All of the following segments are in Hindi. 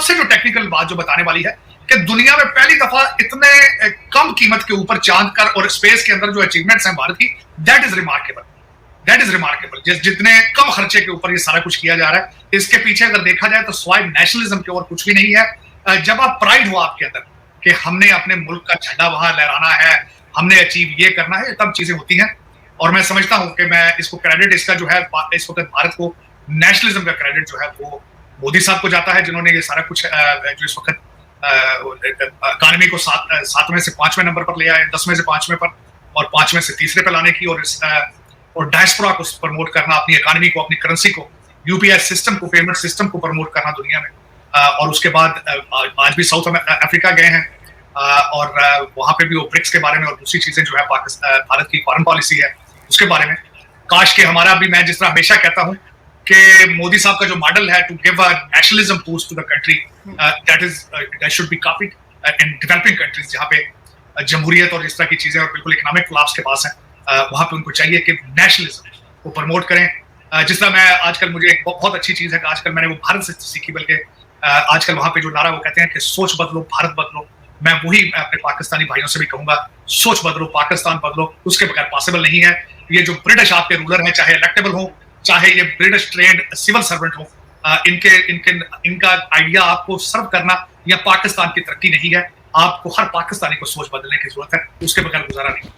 सबसे जो टेक्निकल बात जो बताने वाली है कि दुनिया में पहली दफा इतने कम कीमत के ऊपर चांद कर और स्पेस के अंदर जो अचीवमेंट्स हैं भारत की, दैट इज रिमार्केबल। जितने कम खर्चे के ऊपर ये सारा कुछ किया जा रहा है, इसके पीछे अगर देखा जाए तो स्वाइड नेशनलिज्म के और कुछ भी नहीं है। जब आप प्राइड हो आपके अंदर कि हमने अपने मुल्क का झंडा वहां लहराना है, हमने अचीव ये करना है, तब चीजें होती हैं। और मैं समझता हूं कि मैं इसको क्रेडिट इसका जो है इस वक्त भारत को नेशनलिज्म का क्रेडिट जो है वो मोदी साहब को जाता है, जिन्होंने ये सारा कुछ जो इस वक्त इकॉनमी को 7वें से 5वें नंबर पर ले आए, 10वें से 5वें पर और 5वें से 3रे पे लाने की, और डायस्पोरा को प्रमोट करना, अपनी इकॉनमी को, अपनी करेंसी को, यूपीआई सिस्टम को, पेमेंट सिस्टम को प्रमोट करना दुनिया में। और उसके बाद आज भी साउथ अफ्रीका गए हैं और वहां पे भी वो ब्रिक्स के बारे में और दूसरी चीजें जो है भारत की फॉरेन पॉलिसी है उसके बारे में। काश के हमारा भी, मैं जिस तरह हमेशा कहता हूं कि मोदी साहब का जो मॉडल है to give a nationalism boost to the country, that should be copied in developing countries जहां पे जमहूरियत और इस तरह की चीजें और बिल्कुल इकोनॉमिक कोलैप्स के पास है। वहां पे उनको चाहिए कि नेशनलिज्म को प्रमोट करें। जिस तरह मैं आजकल, मुझे एक बहुत अच्छी चीज है कि आजकल मैंने वो भारत से सीखी, बल्कि आजकल वहां पे जो नारा वो कहते हैं कि सोच बदलो भारत बदलो, मैं वही अपने पाकिस्तानी भाइयों से भी कहूंगा, सोच बदलो पाकिस्तान बदलो, उसके बगैर पॉसिबल नहीं है। ये जो ब्रिटिश आपके रूलर हैं, चाहे इलेक्टेबल हो, चाहे ये ब्रिटिश ट्रेंड सिविल सर्वेंट हो, इनका आइडिया आपको सर्व करना या पाकिस्तान की तरक्की नहीं है। आपको हर पाकिस्तानी को सोच बदलने की जरूरत है, उसके बगैर गुजारा नहीं।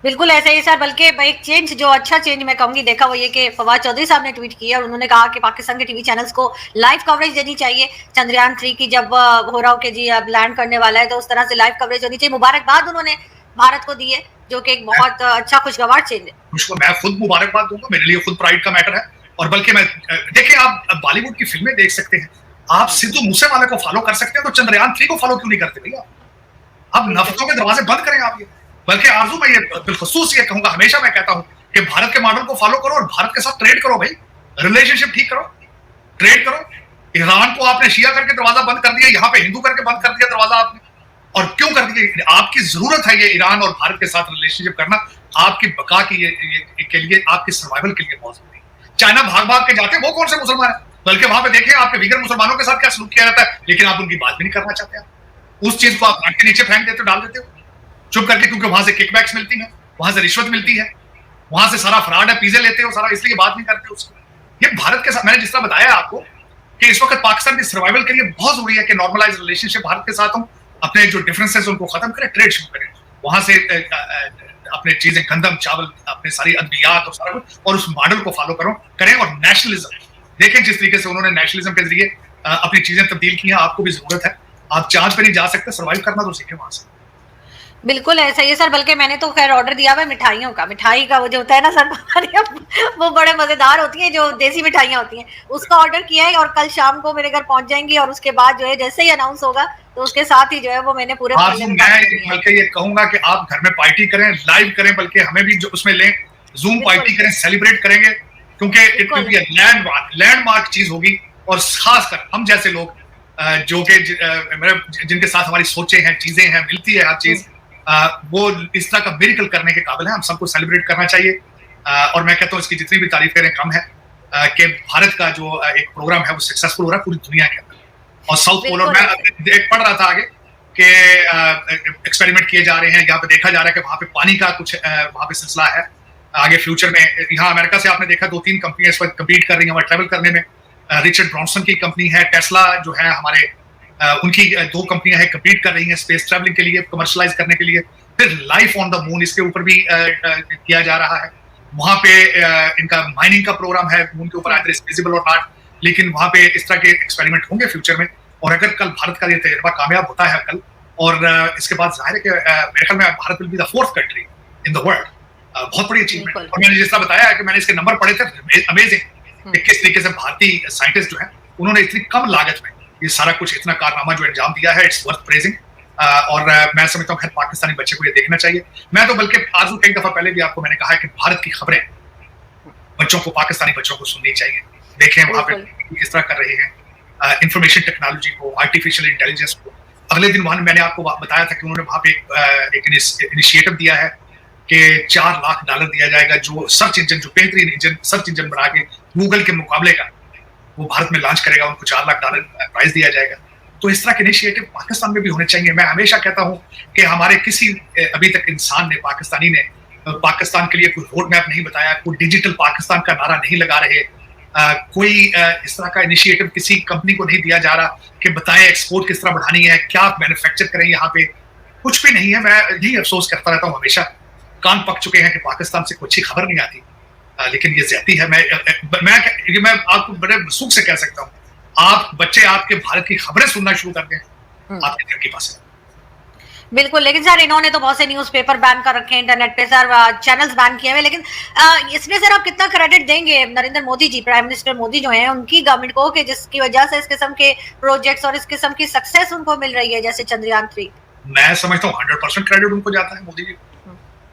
बिल्कुल ऐसा ही सर, बल्कि एक चेंज, जो अच्छा चेंज मैं कहूंगी देखा वो ये कि फवाद चौधरी साहब ने ट्वीट किया और उन्होंने कहा कि पाकिस्तान के टीवी चैनल्स को लाइव कवरेज देनी चाहिए। चंद्रयान 3 की जब हो रहा हो कि जी अब लैंड करने वाला है, तो उस तरह से लाइव कवरेज होनी चाहिए। मुबारकबाद उन्होंने भारत को दी है, जो कि एक बहुत अच्छा खुशगवार चेंज है। उसको मैं खुद मुबारकबाद दूंगा, मेरे लिए खुद प्राइड का मैटर है। और बल्कि मैं, देखिए आप बॉलीवुड की फिल्में देख सकते हैं, आप सिद्धू मूसेवाले को फॉलो कर सकते हैं, तो चंद्रयान 3 को फॉलो क्यों नहीं करते भैया? अब नफरतों के दरवाजे बंद करें आप ये। बल्कि आरजू, मैं ये बिलखुसूस ये कहूंगा, हमेशा मैं कहता हूं कि भारत के मॉडल को फॉलो करो और भारत के साथ ट्रेड करो भाई, रिलेशनशिप ठीक करो, ट्रेड करो। ईरान को आपने शिया करके दरवाजा बंद कर दिया, यहाँ पे हिंदू करके बंद कर दिया दरवाजा आपने, और क्यों कर दिया? आपकी जरूरत है ये ईरान और भारत के साथ रिलेशनशिप करना, आपकी बका की के लिए, आपकी सर्वाइवल के लिए बहुत जरूरी है। चाइना भाग भाग के जाते हैं, वो कौन से मुसलमान है? बल्कि वहां पे देखें आपके वीगर मुसलमानों के साथ क्या सलूक किया जाता है, लेकिन आप उनकी बात भी नहीं करना चाहते। उस चीज को आप आंख के नीचे फेंक देते हो, डाल देते हो चुप करके, क्योंकि वहां से किकबैक्स मिलती हैं, वहां से रिश्वत मिलती है, वहां से सारा फ्रॉड है, पीजे लेते हो सारा, इसलिए बात नहीं करते उसको। ये भारत के साथ, मैंने जिस तरह बताया आपको कि इस वक्त पाकिस्तान की सर्वाइवल के लिए बहुत जरूरी है कि नॉर्मलाइज रिलेशनशिप भारत के साथ हो, अपने जो डिफरेंसेस उनको खत्म करें, ट्रेड शुरू करें, वहां से अपने चीजें, गंदम चावल, अपने सारी अद्वियात और सारा कुछ, और उस मॉडल को फॉलो करें। और नेशनलिज्म देखें, जिस तरीके से उन्होंने नेशनलिज्म के जरिए अपनी चीजें तब्दील की हैं, आपको भी जरूरत है। आप चांद पे नहीं जा सकते, सर्वाइव करना तो सीखें वहां से। बिल्कुल ऐसा ही है सर, बल्कि मैंने तो खैर ऑर्डर दिया हुआ है मिठाइयों का। मिठाई का वो जो होता है ना सर, वो बड़े मजेदार होती है, जो देसी मिठाइयाँ होती हैं, उसका ऑर्डर किया है और कल शाम को मेरे घर पहुंच जाएंगी। और उसके बाद जो है जैसे ही अनाउंस होगा तो उसके साथ ही जो है वो मैंने पूरे मैं बल्कि ये कहूंगा कि आप घर में पार्टी करें, लाइव करें, बल्कि हमें भी जो उसमें लें, जूम पार्टी करें, सेलिब्रेट करेंगे, क्योंकि it will be a landmark चीज होगी। और खासकर हम जैसे लोग जो कि जिनके साथ हमारी सोचें हैं, चीजें हैं, मिलती है हर चीज, वो इस तरह का मिरेकल करने के काबिल है। हम सबको सेलिब्रेट करना चाहिए। और मैं कहता हूँ इसकी जितनी भी तारीफ करें कम है, कि भारत का जो एक प्रोग्राम है वो सक्सेसफुल हो रहा है पूरी दुनिया के अंदर। और साउथ पोल, और मैं पढ़ रहा था आगे कि एक्सपेरिमेंट किए जा रहे हैं, यहाँ पे देखा जा रहा है कि वहां पे पानी का कुछ वहां पे सिलसिला है आगे फ्यूचर में। यहाँ अमेरिका से आपने देखा 2-3 कंपनियां इस वक्त कम्पीट कर रही हैं ट्रैवल करने में। रिचर्ड ब्रांसन की कंपनी है, टेस्ला जो है हमारे, उनकी 2 कंपनियां हैं, कम्पीट कर रही हैं स्पेस ट्रैवलिंग के लिए, कमर्शलाइज करने के लिए। फिर लाइफ ऑन द मून, इसके ऊपर भी किया जा रहा है। वहां पे इनका माइनिंग का प्रोग्राम है मून के ऊपर, आइदर फिजिबल और नॉट, लेकिन वहां पे इस तरह के एक्सपेरिमेंट होंगे फ्यूचर में। और अगर कल भारत का ये तजर्बा कामयाब होता है कल, और इसके बाद जाहिर है कि मेरे ख्याल में Bharat will be the 4th country in the world. बहुत बड़ी अचीवमेंट। और मैंने जिस तरह बताया कि मैंने इसके नंबर पढ़े थे, अमेजिंग, किस तरीके से भारतीय साइंटिस्ट जो है उन्होंने इतनी कम लागत में ये सारा कुछ, इतना कारनामा जो अंजाम दिया है, इट्स वर्थ प्रेजिंग। और मैं समझता हूँ हर पाकिस्तानी बच्चे को ये देखना चाहिए। मैं तो बल्कि आरजू एक दफा पहले भी आपको मैंने कहा है कि भारत की खबरें बच्चों को, पाकिस्तानी बच्चों को सुननी चाहिए। देखें वहां पे किस तरह कर रहे हैं इंफॉर्मेशन टेक्नोलॉजी को, आर्टिफिशियल इंटेलिजेंस को। अगले दिन वहां मैंने आपको बताया था कि उन्होंने वहां पे एक इनिशिएटिव दिया है कि $4 लाख दिया जाएगा, जो सर्च इंजन, जो बेहतरीन इंजन, सर्च इंजन बना के गूगल के मुकाबले का, वो भारत में लॉन्च करेगा, उनको $4 लाख प्राइज दिया जाएगा। तो इस तरह के इनिशिएटिव पाकिस्तान में भी होने चाहिए। मैं हमेशा कहता हूं कि हमारे किसी अभी तक इंसान ने, पाकिस्तानी ने पाकिस्तान के लिए कोई रोड मैप नहीं बताया, कोई डिजिटल पाकिस्तान का नारा नहीं लगा रहे, कोई इस तरह का इनिशिएटिव किसी कंपनी को नहीं दिया जा रहा कि बताएं एक्सपोर्ट किस तरह बढ़ानी है, क्या मैन्युफैक्चर करें यहाँ पे, कुछ भी नहीं है। मैं यही अफसोस करता रहता हूँ हमेशा, कान पक चुके हैं कि पाकिस्तान से कुछ ही खबर नहीं आती। लेकिन ये ज्यादती है। मैं आपको बड़े सुख से कह सकता हूँ, आप बच्चे आपके भारत की खबरें सुनना शुरू कर दें आपके घर के पास। बिल्कुल, लेकिन सर इन्होंने तो बहुत से न्यूज़पेपर बैन कर रखे हैं, इंटरनेट पे सर चैनल्स बैन किए हुए, लेकिन इसमें सर आप कितना क्रेडिट देंगे नरेंद्र मोदी जी, प्राइम मिनिस्टर मोदी जो हैं, उनकी गवर्नमेंट को, कि जिसकी वजह से इस किस्म के प्रोजेक्ट्स और इस किस्म की सक्सेस उनको मिल रही है, जैसे चंद्रयान 3? मैं समझता हूँ 100% क्रेडिट उनको जाता है, मोदी जी।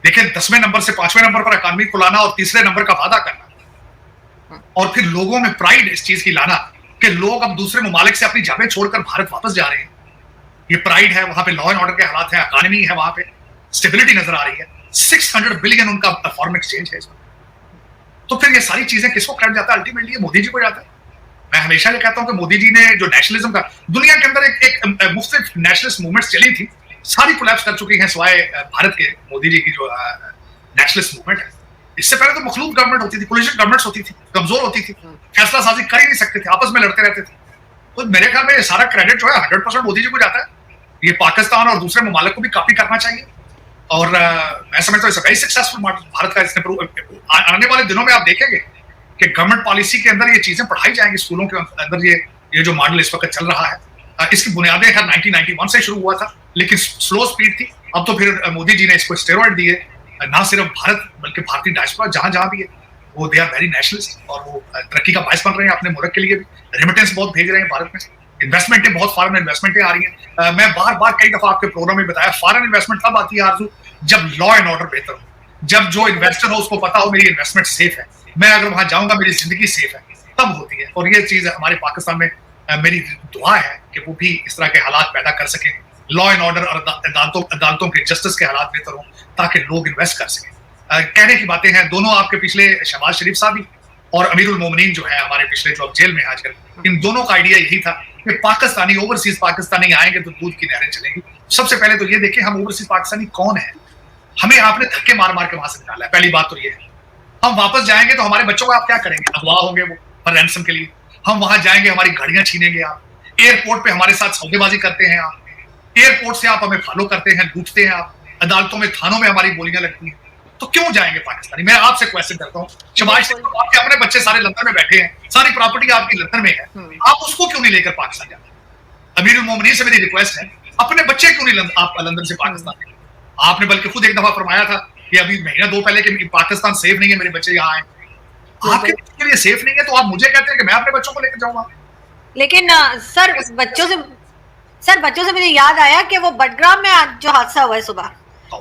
देखिए, 10वें नंबर से 5वें नंबर पर इकॉनमी को लाना और 3रे नंबर का वादा करना, और फिर लोगों में प्राइड इस चीज की लाना कि लोग अब दूसरे ममालिक से अपनी जगह छोड़कर भारत वापस जा रहे हैं। ये प्राइड है, वहां पे लॉ एंड ऑर्डर के हालात है, इकॉनमी है, वहां पे स्टेबिलिटी नजर आ रही है, 600 बिलियन उनका फॉरेन एक्सचेंज है इसमें। तो फिर ये सारी चीजें किसको क्रेडिट जाता है? अल्टीमेटली मोदी जी को जाता है। मैं हमेशा ये कहता हूं कि मोदी जी ने जो नेशनलिज्म का, दुनिया के अंदर एक मुख्तलिफ नेशनलिस्ट मूवमेंट्स चली थी, सारी कोलैप्स कर चुकी हैं सिवाय भारत के। मोदी जी की जो नेशनलिस्ट मूवमेंट है, इससे पहले तो मखलूत गवर्नमेंट होती थी, कोलिशन गवर्नमेंट्स होती थी, कमजोर होती थी, फैसला साजी कर ही नहीं सकते थे, आपस में लड़ते रहते थे। तो मेरे ख्याल में ये सारा क्रेडिट जो है 100% मोदी जी को जाता है। ये पाकिस्तान और दूसरे ममालिक को भी कॉपी करना चाहिए, और मैं समझता हूँ वेरी सक्सेसफुल भारत का। इसने आने वाले दिनों में आप देखेंगे कि गवर्नमेंट पॉलिसी के अंदर ये चीजें पढ़ाई जाएंगी स्कूलों के अंदर। ये जो मॉडल इस वक्त चल रहा है, इसकी बुनियादें 1991 से शुरू हुआ था, लेकिन स्लो स्पीड थी। अब तो फिर मोदी जी ने इसको स्टेरॉइड दिए, ना सिर्फ भारत बल्कि भारतीय डायस्पोरा जहां जहां भी है वो दे आर वेरी नेशनलिस्ट, और वो तरक्की का बायस बन रहे हैं अपने मुल्क के लिए भी। रेमिटेंस बहुत भेज रहे हैं भारत में, इन्वेस्टमेंटें, बहुत फॉरेन इन्वेस्टमेंटें आ रही हैं। मैं बार बार कई दफा आपके प्रोग्राम में बताया, फॉरेन इन्वेस्टमेंट तब आती है आरजू जब लॉ एंड ऑर्डर बेहतर हो, जब जो इन्वेस्टर हो उसको पता हो मेरी इन्वेस्टमेंट सेफ है, मैं अगर वहां जाऊंगा मेरी जिंदगी सेफ है, तब होती है। और ये चीज हमारे पाकिस्तान में मेरी दुआ है कि वो भी इस तरह के हालात पैदा कर सकें, लॉ एंड ऑर्डर और अदालतों के जस्टिस के हालात बेहतर हो, ताकि लोग इन्वेस्ट कर सकें। कहने की बातें हैं, दोनों आपके पिछले शहबाज शरीफ साहब भी और अमीरुल मोमिनीन जो है हमारे पिछले, जो अब जेल में आजकल, इन दोनों का आइडिया यही था कि पाकिस्तानी, ओवरसीज पाकिस्तानी आएंगे तो दूध की नहरें चलेंगी। सबसे पहले तो ये देखें हम ओवरसीज पाकिस्तानी कौन है। हमें आपने धक्के मार मार के वहां से निकाला है, पहली बात तो ये है। हम वापस जाएंगे तो हमारे बच्चों को आप क्या करेंगे? अगवा होंगे वो पर रैंसम के लिए। हम वहां जाएंगे, हमारी गाड़ियां छीनेंगे आप, एयरपोर्ट पे हमारे साथ सौदेबाजी करते हैं आप, एयरपोर्ट से आप हमें फॉलो करते हैं, लूटते हैं आप, अदालतों में, थानों में हमारी बोलियां लगती हैं। तो क्यों जाएंगे पाकिस्तानी? मैं आपसे क्वेश्चन करता हूँ, शहबाज शरीफ, आपके अपने बच्चे सारे लंदन में बैठे हैं, सारी प्रॉपर्टी आपकी लंदन में है, आप उसको क्यों नहीं लेकर पाकिस्तान जाते? अमीरुल मोमिनीन से मेरी रिक्वेस्ट है, अपने बच्चे क्यों नहीं आप लंदन से पाकिस्तान गए? आपने बल्कि खुद एक दफा फरमाया था कि अभी महीना दो पहले कि पाकिस्तान सेफ नहीं है, मेरे बच्चे यहाँ आए। आपके बच्चों के लिए सेफ नहीं है तो आप मुझे कहते हैं कि मैं अपने बच्चों को लेकर जाऊंगा। लेकिन सर बच्चों से मुझे याद आया कि वो बडग्राम में जो हादसा हुआ है सुबह,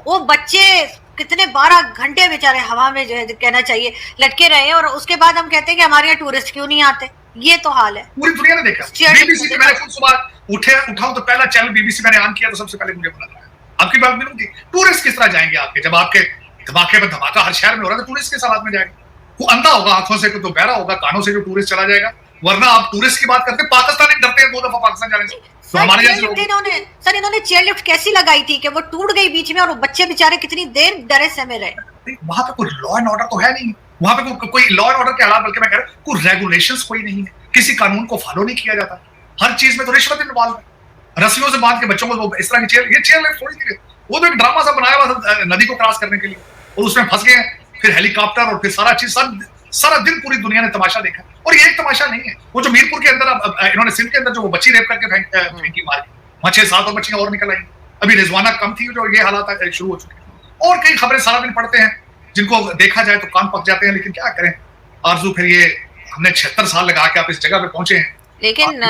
वो बच्चे कितने 12 घंटे बेचारे हवा में, जो है कहना चाहिए, लटके रहे, और उसके बाद हम कहते हैं कि हमारे यहाँ टूरिस्ट क्यों नहीं आते। ये तो हाल है, पूरी दुनिया ने देखा। बीबीसी पे मैंने खुद सुबह उठाऊं तो पहला चैनल बीबीसी मैंने ऑन किया तो सबसे पहले मुझे पता लगा। आपकी बात मिलूंगी, टूरिस्ट किस तरह जाएंगे आपके, जब आपके धमाके पर धमाका हर शहर में हो रहा है, तो टूरिस्ट किस हालात में जाएगा? वो अंधा होगा आंखों से, तो बहरा होगा कानों से, जो टूरिस्ट चला जाएगा। वरना आप टूरिस्ट की बात करते, पाकिस्तानी डरते हैं 2 दफा पाकिस्तान जाने से। तो हमारे इन्होंने चेयर लिफ्ट कैसी लगाई थी कि वो टूट गई बीच में, और बच्चे बेचारे कितनी देर डरे सहमे रहे। वहां पे कोई लॉ एंड ऑर्डर तो है नहीं, वहां पे कोई लॉ एंड ऑर्डर के हालात, बल्कि मैं कह रहा हूं कोई रेगुलेशंस कोई नहीं है, किसी कानून को फॉलो नहीं किया जाता, हर चीज में तो रिश्वत इन्वॉल्व है। रस्सियों से बांध के बच्चों को इस तरह की चेयर लिफ्ट थोड़ी थी, वो तो एक ड्रामा सा बनाया हुआ था नदी को क्रॉस करने के लिए, और उसमें फंस गए, फिर हेलीकॉप्टर, और फिर सारा चीज, सारा दिन पूरी दुनिया ने तमाशा देखा। और ये एक तमाशा नहीं है, वो जो मीरपुर के अंदर इन्होंने सिंध के अंदर जो वो बच्ची रेप करके फेंकी मारी, वहां 6-7 और बच्चियां और निकल आई। अभी रिजवाना कम थी जो ये हालात शुरू हो चुके हैं, और कई खबरें सारा दिन पढ़ते हैं जिनको देखा जाए तो कान पक जाते हैं। लेकिन क्या करें आरजू, फिर ये हमने 76 साल लगा के आप इस जगह पे पहुंचे हैं। लेकिन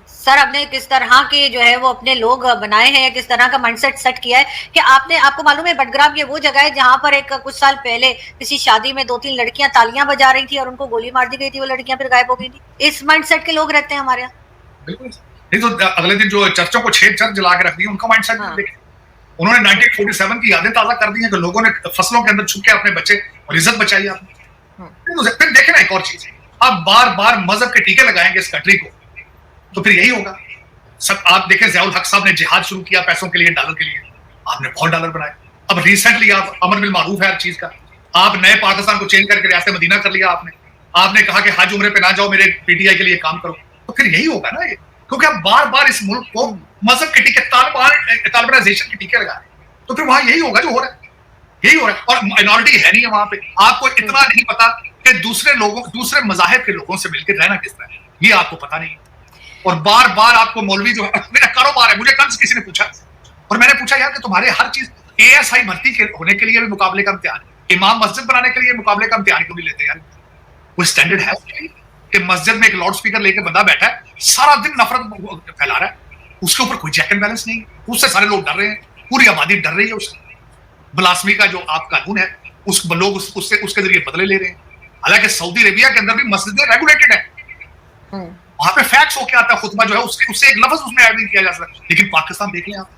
सर आपने किस तरह के जो है वो अपने लोग बनाए हैं, किस तरह का माइंडसेट सेट किया है कि आपको मालूम है बडग्राम ये वो जगह है जहां पर एक कुछ साल पहले किसी शादी में 2-3 लड़कियां तालियां बजा रही थी और उनको गोली मार दी गई थी, वो लड़कियां फिर गायब हो गई थी। इस माइंडसेट के लोग रहते हैं हमारे यहाँ। बिल्कुल नहीं तो अगले दिन जो चर्चों को 6 चर्च जला के रख दिया, उनका माइंडसेट देखें। उन्होंने 1947 की यादें ताजा कर दी हैं कि लोगों ने फसलों के अंदर छुप के अपने बच्चे और इज्जत बचाई आपने। फिर देखे ना एक और चीज, आप बार बार मजहब के टीके लगाएंगे इस कंट्री को, तो फिर यही होगा। सब आप देखें, ज़ियाउल हक साहब ने जिहाद शुरू किया पैसों के लिए, डॉलर के लिए, आपने बहुत डॉलर बनाए। अब रिसेंटली आप अमर बिल मारूफ है हर चीज का, आप नए पाकिस्तान को चेंज करके रियासत मदीना कर लिया आपने कहा कि हज उम्रे पे ना जाओ, मेरे पीटीआई के लिए काम करो, तो फिर यही होगा ना ये। क्योंकि आप बार बार इस मुल्क को मजहब के टीके, तालिबानाइजेशन के टीके लगा रहे हैं, तो फिर वहां यही होगा जो हो रहा है, यही हो रहा है। और माइनॉरिटी है नहीं है वहां पे, आपको इतना नहीं पता कि दूसरे मजाहिब के लोगों से मिलकर रहना किस तरह है, ये आपको पता नहीं। और बार बार आपको मौलवी जो है, मेरा कारोबार है, मुझे कल किसी ने पूछा और मैंने पूछा यार कि तुम्हारे हर चीज एएसआई भर्ती के होने के लिए भी मुकाबले का इम्तिहान, इमाम मस्जिद बनाने के लिए मुकाबले का इम्तिहान क्यों नहीं लेते यार? कोई स्टैंडर्ड है कि मस्जिद में एक लाउड स्पीकर लेके बंदा बैठा है, सारा दिन नफरत फैला रहा है, उसके ऊपर कोई चेक एंड बैलेंस नहीं, उससे सारे लोग डर रहे हैं, पूरी आबादी डर रही है उससे। ब्लास्मी का जो आप कानून है, लोग उसके जरिए बदले ले रहे हैं। हालांकि सऊदी अरेबिया के अंदर भी मस्जिदें रेगुलेटेड है, वहां पे फैक्स होके आता है, खुतबा जो है उससे एक लफ्ज उसमें ऐड नहीं किया जा सकता। लेकिन पाकिस्तान देख लें आप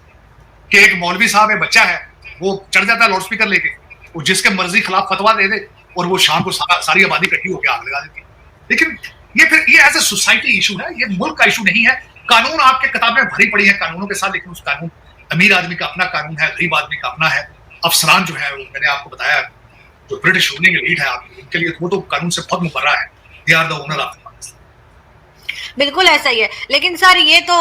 कि एक मौलवी साहब है, बच्चा है, वो चढ़ जाता है लाउड स्पीकर लेके, वो जिसके मर्जी खिलाफ फतवा दे दे और वो शाम को सारी आबादी इकट्ठी होकर आग लगा देती है। लेकिन ये एज ए सोसाइटी इशू है, ये मुल्क का इशू नहीं है। कानून आपके किताबें भरी पड़ी है कानूनों के साथ, लेकिन उस कानून, अमीर आदमी का अपना कानून है, गरीब आदमी का अपना है। अफसरान जो है, मैंने आपको बताया, जो ब्रिटिश रूलिंग एलीट है आपके, उनके लिए वो तो कानून से बहुत मुकर्रा है, they are the owner of the Pakistan. बिल्कुल ऐसा ही है। लेकिन सर ये तो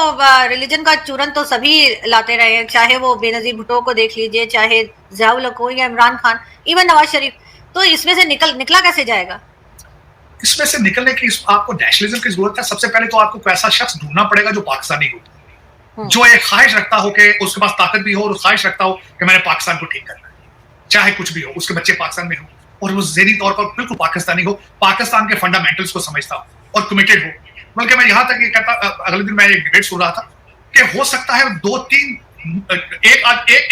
रिलीजन का चूरन तो सभी लाते रहे हैं, चाहे वो बेनजीर भुट्टो को देख लीजिए, चाहे ज़ियाउल हक हो या इमरान खान, इवन नवाज शरीफ। तो इसमें से निकला कैसे जाएगा? इसमें से निकलने की आपको नेशनलिज्म की जरूरत है। सबसे पहले तो आपको कोई ऐसा शख्स ढूंढना पड़ेगा जो पाकिस्तानी हो, जो एक ख्वाहिश रखता हो कि उसके पास ताकत भी हो और ख्वाहिश रखता हो कि मैंने पाकिस्तान को ठीक करना है, चाहे कुछ भी हो, उसके बच्चे पाकिस्तान में हो और वो ज़हनी तौर पर बिल्कुल पाकिस्तानी हो, पाकिस्तान के फंडामेंटल्स को समझता हो और कमिटेड हो। बल्कि मैं यहां तक ये कहता, अगले दिन मैं एक डिबेट सुन रहा था कि हो सकता है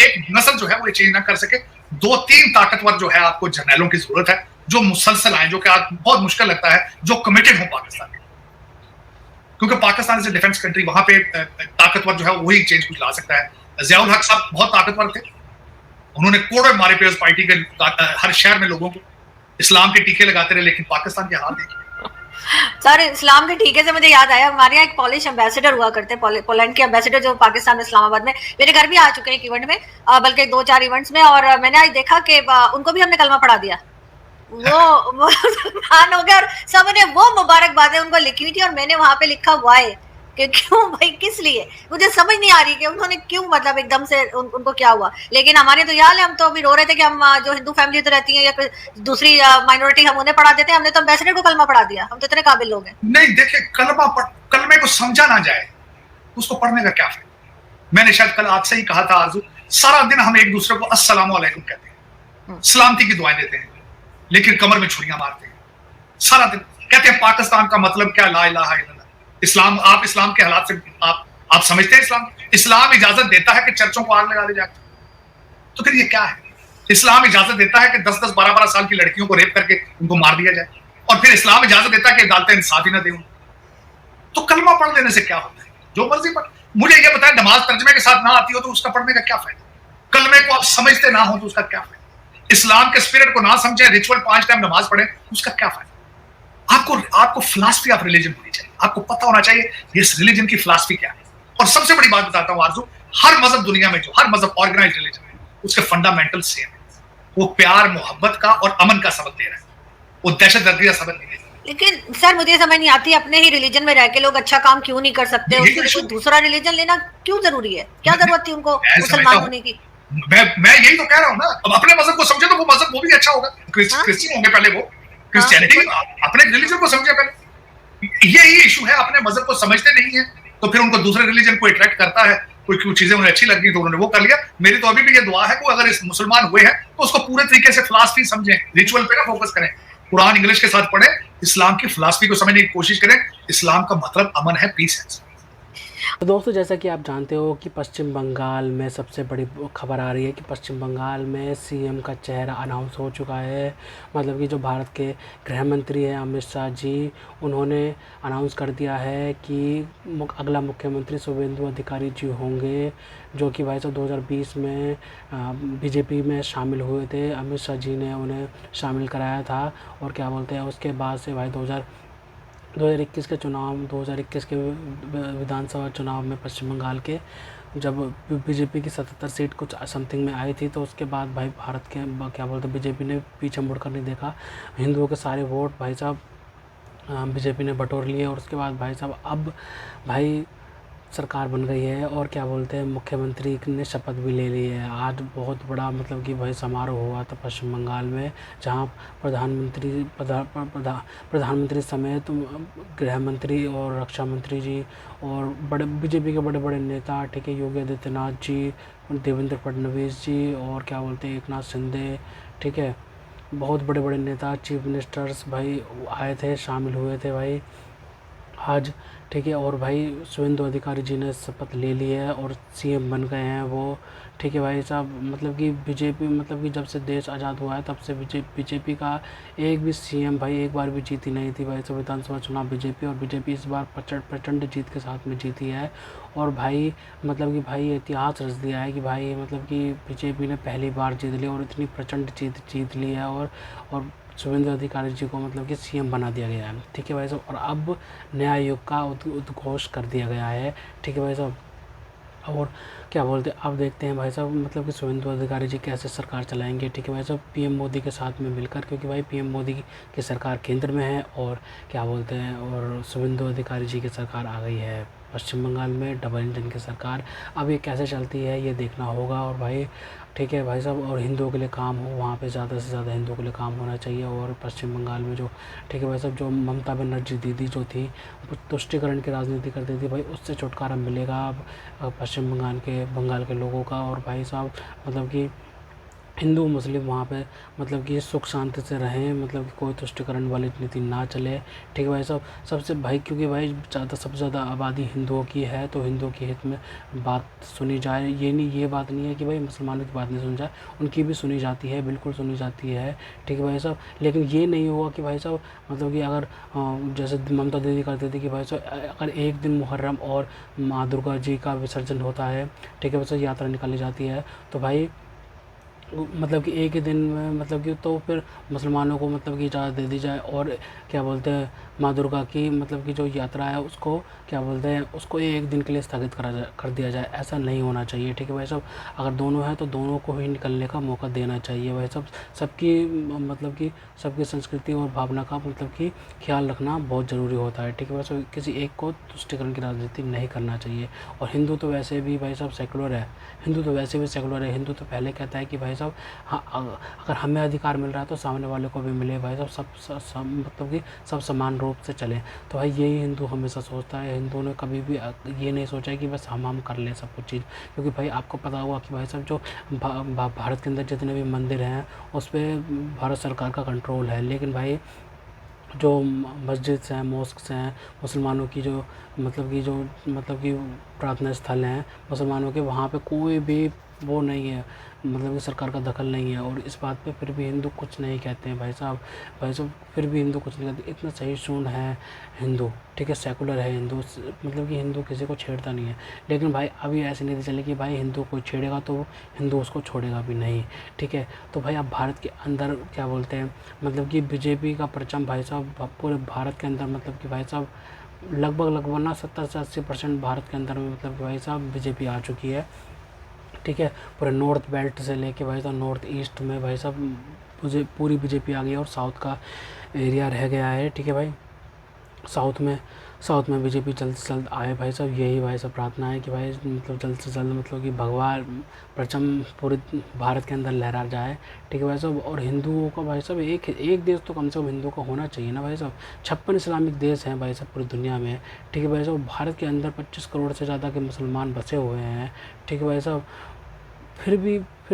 एक नस्ल जो है वो चेंज ना कर सके, 2-3 ताकतवर जो है आपको जर्नैलों की जरूरत है, जो मुसलसल आए, जो कि आज बहुत मुश्किल लगता है, जो कमिटेड हो पाकिस्तान में। क्योंकि पाकिस्तान से डिफेंस कंट्री, वहां पे ताकतवर जो है वही चेंज कुछ ला सकता है। ज़ियाउल हक साहब बहुत ताकतवर थे, उन्होंने कोड़े मारे पे उस पार्टी के हर शहर में लोगों को इस्लाम के टीके लगाते रहे, लेकिन पाकिस्तान के हाल देखिए। सर इस्लाम के ठीके से मुझे याद आया, हमारे यहाँ एक पॉलिश एम्बेसडर हुआ करते, पोलैंड के एम्बेसडर, जो पाकिस्तान में इस्लामाबाद में मेरे घर भी आ चुके हैं एक इवेंट में, बल्कि 2-4 इवेंट्स में, और मैंने आज देखा कि उनको भी हमने कलमा पढ़ा दिया, वो मुसलमान हो गए और सबने वो मुबारकबादें उनको लिखी थी और मैंने वहां पे लिखा वाई, कि क्यों भाई, किस लिए, मुझे समझ नहीं आ रही कि उन्होंने क्यों, मतलब एकदम से उनको क्या हुआ। लेकिन हमारे तो यार, हम तो अभी रो रहे थे कि हम जो हिंदू फैमिली तो रहती है या दूसरी माइनॉरिटी, हम उन्हें पढ़ा देते हैं, हमने तो एम्बेसडर को कलमा पढ़ा दिया, हम तो इतने काबिल लोग हैं। नहीं देखिए, कलमे को समझा ना जाए, उसको पढ़ने का क्या फायदा। मैंने शायद कल आपसे ही कहा था आरजू, सारा दिन हम एक दूसरे को अस्सलाम वालेकुम कहते हैं, सलामती की दुआएं देते हैं, लेकिन कमर में छुरियां मारते हैं सारा दिन। कहते हैं पाकिस्तान का मतलब क्या, ला इलाहा इल्लल्लाह। इस्लाम, आप इस्लाम के हालात से आप समझते हैं इस्लाम इजाजत देता है कि चर्चों को आग लगा दे जाकर? तो फिर ये क्या है? इस्लाम इजाजत देता है कि 10-10, 12-12 साल की लड़कियों को रेप करके उनको मार दिया जाए, और फिर इस्लाम इजाजत देता है कि अदालतें इंसाफ ही ना दें। तो कलमा पढ़ लेने से क्या होता है? जो मर्जी पढ़। मुझे ये बताएं, नमाज तर्जमे के साथ ना आती हो तो उसका पढ़ने का क्या फायदा? कलमे को आप समझते ना हो तो उसका क्या फायदा? इस्लाम के स्पिरिट को ना समझे, रिचुअल 5 टाइम नमाज पढ़े, उसका क्या फायदा? आपको फिलॉसफी ऑफ रिलीजन होनी चाहिए, आपको पता होना चाहिए इस रिलीजन की फिलॉसफी क्या है। और सबसे बड़ी बात बताता हूं आरजू, हर मजहब दुनिया में, जो हर मजहब ऑर्गेनाइज्ड रिलीजन है, उसके फंडामेंटल सेम है। वो प्यार, मोहब्बत का और अमन का सबक दे रहा है, वो दहशतगर्दी का सबक नहीं दे रहा। लेकिन सर मुझे समझ नहीं आती, अपने ही रिलीजन में रह के लोग अच्छा काम क्यों नहीं कर सकते? उसके लिए दूसरा रिलीजन लेना क्यों जरूरी है? क्या जरूरत थी उनको मुसलमान होने की? मैं यही तो कह रहा हूं ना, अब अपने मजहब को समझे तो वो मजहब वो भी अच्छा होगा। क्रिश्चियन होंगे पहले, वो क्रिश्चियनिटी, अपने रिलीजन को समझे पहले। यही इशू है, अपने मजहब को समझते नहीं है तो फिर उनको दूसरे रिलीजन को अट्रैक्ट करता है, कोई चीजें उन्हें अच्छी लगी तो उन्होंने वो कर लिया। मेरी तो अभी भी ये दुआ है कि अगर इस मुसलमान हुए हैं तो उसको पूरे तरीके से फिलॉसफी समझें, रिचुअल पे ना फोकस करें, कुरान इंग्लिश के साथ पढ़ें, इस्लाम की फिलॉसफी को समझने की कोशिश करें। इस्लाम का मतलब अमन है, पीस है। तो दोस्तों, जैसा कि आप जानते हो कि पश्चिम बंगाल में सबसे बड़ी खबर आ रही है कि पश्चिम बंगाल में सीएम का चेहरा अनाउंस हो चुका है। मतलब कि जो भारत के गृह मंत्री हैं अमित शाह जी, उन्होंने अनाउंस कर दिया है कि अगला मुख्यमंत्री शुभेंदु अधिकारी जी होंगे, जो कि भाई साहब 2020 में बीजेपी में शामिल हुए थे। अमित शाह जी ने उन्हें शामिल कराया था और क्या बोलते हैं, उसके बाद से भाई 2021 के चुनाव 2021 के विधानसभा चुनाव में पश्चिम बंगाल के जब बीजेपी की 77 सीट कुछ समथिंग में आई थी, तो उसके बाद भाई भारत के क्या बोलते बीजेपी ने पीछे मुड़कर नहीं देखा। हिंदुओं के सारे वोट भाई साहब बीजेपी ने बटोर लिए, और उसके बाद भाई साहब अब भाई सरकार बन गई है, और क्या बोलते हैं मुख्यमंत्री ने शपथ भी ले ली है। आज बहुत बड़ा मतलब कि भाई समारोह हुआ था पश्चिम बंगाल में, जहाँ प्रधानमंत्री समेत गृह मंत्री और रक्षा मंत्री जी और बड़े बीजेपी के बड़े बड़े नेता, ठीक है, योगी आदित्यनाथ जी, देवेंद्र फडणवीस जी, और क्या बोलते हैं एकनाथ शिंदे, ठीक है, बहुत बड़े बड़े नेता, चीफ मिनिस्टर्स भाई आए थे, शामिल हुए थे भाई आज, ठीक है। और भाई शुभेंदु अधिकारी जी ने शपथ ले ली है और सीएम बन गए हैं वो, ठीक है भाई साहब। मतलब कि बीजेपी मतलब कि जब से देश आज़ाद हुआ है तब से बीजेपी का एक भी सीएम भाई एक बार भी जीती नहीं थी भाई साहब विधानसभा चुनाव बीजेपी, और बीजेपी इस बार प्रचंड जीत के साथ में जीती है। और भाई मतलब कि भाई इतिहास रच दिया है कि भाई मतलब कि बीजेपी ने पहली बार जीत ली और इतनी प्रचंड जीत ली है, और शुभेंदु अधिकारी जी को मतलब कि सीएम बना दिया गया है, ठीक है भाई साहब। और अब नया युग का उद्घोष कर दिया गया है, ठीक है भाई साहब। और क्या बोलते हैं अब देखते हैं भाई साहब मतलब कि शुभेंदु अधिकारी जी कैसे सरकार चलाएंगे, ठीक है भाई साहब, पीएम मोदी के साथ में मिलकर, क्योंकि भाई पीएम मोदी की सरकार केंद्र में है, और क्या बोलते हैं और शुभेंदु अधिकारी जी की सरकार आ गई है पश्चिम बंगाल में, डबल इंजन की सरकार। अब ये कैसे चलती है ये देखना होगा। और भाई ठीक है भाई साहब, और हिंदुओं के लिए काम हो, वहाँ पे ज़्यादा से ज़्यादा हिंदुओं के लिए काम होना चाहिए। और पश्चिम बंगाल में जो ठीक है भाई साहब जो ममता बनर्जी दीदी जो थी वो तुष्टिकरण की राजनीति करती थी भाई, उससे छुटकारा मिलेगा अब पश्चिम बंगाल के लोगों का। और भाई साहब मतलब कि हिंदू मुस्लिम वहाँ पे मतलब कि सुख शांति से रहें, मतलब कि कोई तुष्टिकरण वाली नीति ना चले, ठीक है भाई साहब। सबसे भाई क्योंकि भाई सबसे ज़्यादा आबादी हिंदुओं की है, तो हिंदुओं के हित में बात सुनी जाए। ये बात नहीं है कि भाई मुसलमानों की बात नहीं सुनी जाए, उनकी भी सुनी जाती है, बिल्कुल सुनी जाती है, ठीक है भाई साहब। लेकिन ये नहीं हुआ कि भाई साहब मतलब कि अगर जैसे ममता दीदी करती थी कि भाई साहब अगर एक दिन मुहर्रम और माँ दुर्गा जी का विसर्जन होता है, ठीक है भाई साहब, यात्रा निकाली जाती है, तो भाई मतलब कि एक ही दिन में मतलब कि तो फिर मुसलमानों को मतलब कि इजाज़त दे दी जाए, और क्या बोलते हैं माँ दुर्गा की मतलब कि जो यात्रा है उसको क्या बोलते हैं उसको एक दिन के लिए स्थगित कर दिया जाए। ऐसा नहीं होना चाहिए, ठीक है भाई साहब। अगर दोनों हैं तो दोनों को ही निकलने का मौका देना चाहिए भाई साहब। सबकी मतलब कि सबकी संस्कृति और भावना का मतलब कि ख्याल रखना बहुत ज़रूरी होता है, ठीक है भाई साहब। किसी एक को तुष्टिकरण की राजनीति नहीं करना चाहिए। और हिंदू तो वैसे भी भाई साहब सेकुलर है, हिंदू तो वैसे भी सेकुलर है। हिंदू तो पहले कहता है कि भाई साहब हाँ अगर हमें अधिकार मिल रहा है तो सामने वाले को भी मिले भाई साहब, सब मतलब कि सब समान रूप से चलें। तो भाई यही हिंदू हमेशा सोचता है। हिंदू ने कभी भी ये नहीं सोचा है कि बस हम कर लें सब कुछ चीज़, क्योंकि भाई आपको पता होगा कि भाई साहब जो भारत के अंदर जितने भी मंदिर हैं उस पर भारत सरकार का कंट्रोल है, लेकिन भाई जो मस्जिद्स हैं मॉस्क्स हैं मुसलमानों की जो मतलब कि प्रार्थना स्थल हैं मुसलमानों के, वहाँ पे कोई भी वो नहीं है, मतलब कि सरकार का दखल नहीं है। और इस बात पे फिर भी हिंदू कुछ नहीं कहते हैं भाई साहब फिर भी हिंदू कुछ नहीं कहते। इतना सही शून्य है हिंदू, ठीक है, सेकुलर है हिंदू, मतलब कि हिंदू किसी को छेड़ता नहीं है। लेकिन भाई अभी ऐसी नीति चले कि भाई हिंदू को छेड़ेगा तो हिंदू उसको छोड़ेगा भी नहीं, ठीक है। तो भाई अब भारत के अंदर क्या बोलते हैं मतलब कि बीजेपी का परचम भाई साहब पूरे भारत के अंदर मतलब कि भाई साहब लगभग ना 70 से 80% भारत के अंदर में मतलब कि भाई साहब बीजेपी आ चुकी है, ठीक है। पूरे नॉर्थ बेल्ट से लेके भाई साहब नॉर्थ ईस्ट में भाई साहब पूरी बीजेपी आ गई है, और साउथ का एरिया रह गया है, ठीक है भाई। साउथ में बीजेपी जल्द से जल्द आए भाई साहब, यही भाई साहब प्रार्थना है कि भाई मतलब जल्द से जल्द मतलब कि भगवान परचम पूरे भारत के अंदर लहरा जाए, ठीक है भाई साहब। और हिंदुओं का भाई साहब एक देश तो कम से कम हिंदुओं का होना चाहिए ना भाई साहब। 56 इस्लामिक देश हैं भाई साहब पूरी दुनिया में, ठीक है भाई साहब। भारत के अंदर 25 करोड़ से ज़्यादा के मुसलमान बसे हुए हैं, ठीक है भाई साहब। फिर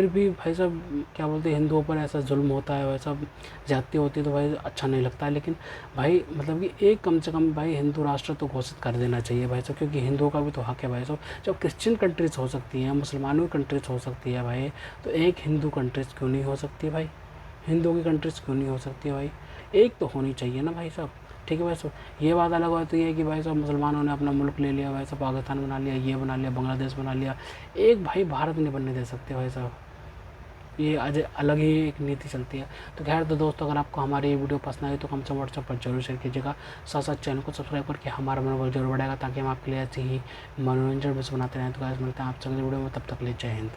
भी भाई साहब क्या बोलते हैं हिंदुओं पर ऐसा जुल्म होता है भाई साहब, ज़्यादती होती है, तो भाई अच्छा नहीं लगता है। लेकिन भाई मतलब कि एक कम से कम भाई हिंदू राष्ट्र तो घोषित कर देना चाहिए भाई साहब, क्योंकि हिंदुओं का भी तो हक है भाई साहब। जब क्रिश्चियन कंट्रीज़ हो सकती हैं, मुसलमानों की कंट्रीज़ हो सकती है भाई, तो एक हिंदू कंट्रीज़ क्यों नहीं हो सकती भाई, हिंदुओं की कंट्रीज़ क्यों नहीं हो सकती है भाई, एक तो होनी चाहिए ना भाई साहब, ठीक है भाई साहब। ये बात अलग होती है कि भाई साहब मुसलमानों ने अपना मुल्क ले लिया भाई साहब, पाकिस्तान बना लिया, ये बना लिया, बांग्लादेश बना लिया, एक भाई भारत नहीं बनने दे सकते भाई साहब, ये अलग ही एक नीति चलती है। तो खैर तो दोस्तों, अगर आपको हमारी ये वीडियो पसंद आई तो कम से व्हाट्सएप पर जरूर शेयर कीजिएगा। साथ साथ चैनल को सब्सक्राइब करके हमारा मनोबल जरूर बढ़ेगा, ताकि हम आपके लिए ऐसी ही मनोरंजन वीडियोस बनाते रहें। तो गाइस मिलते हैं आपसे अगली वीडियो में, तब तक ले जय हिंद।